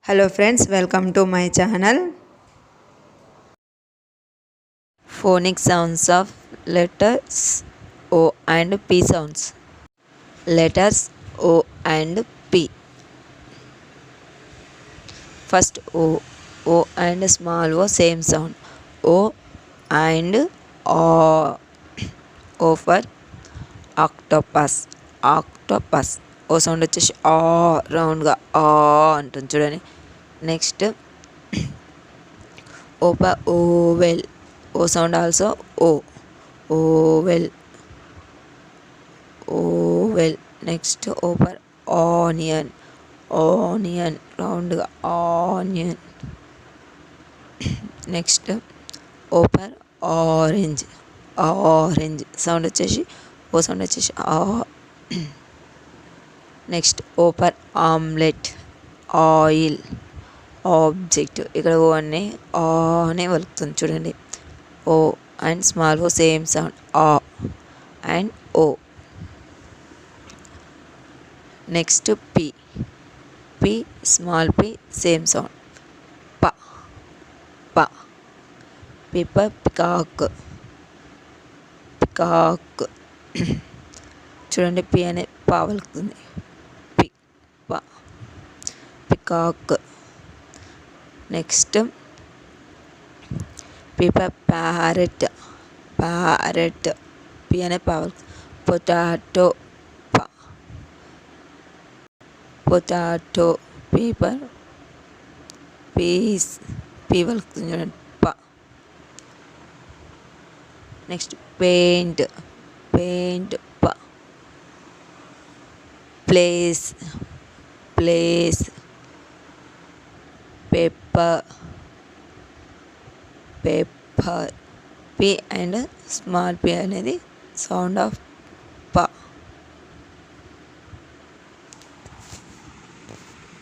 Hello friends, welcome to my channel. Phonic sounds of letters O and P sounds. Letters O and P. First O. O and small O same sound. O and O. O for octopus. Octopus. O sound వచ్చేసి ఆ రౌండ్గా ఆ అంటుంది చూడండి. Next O for oval. O sound also O. Oval. Oval. Next O for onion. Onion. Roundగా onion. Next O for orange. Orange. Sound వచ్చేసి O sound వచ్చేసి ఆ. Next O for omelette. Oil. Object. ఇక్కడ ఓ అనే ఆ అనే వలుకుతుంది చూడండి. O and small O same sound ఆ and O. Next P. P small P same sound ప. ప. Paper peacock. పికాక్. చూడండి పి అనే పా వలుకుతుంది. పి ప. Peacock. Next paper parrot. Parrot. P అనే పా పొటాటో. ప. పొటాటో. Paper piece. పి వలుకుతుంది చూడండి ప. Next paint. పెయింట్ ప. Place. Place. Paper. Paper. P and small P అనేది సౌండ్ ఆఫ్ ప.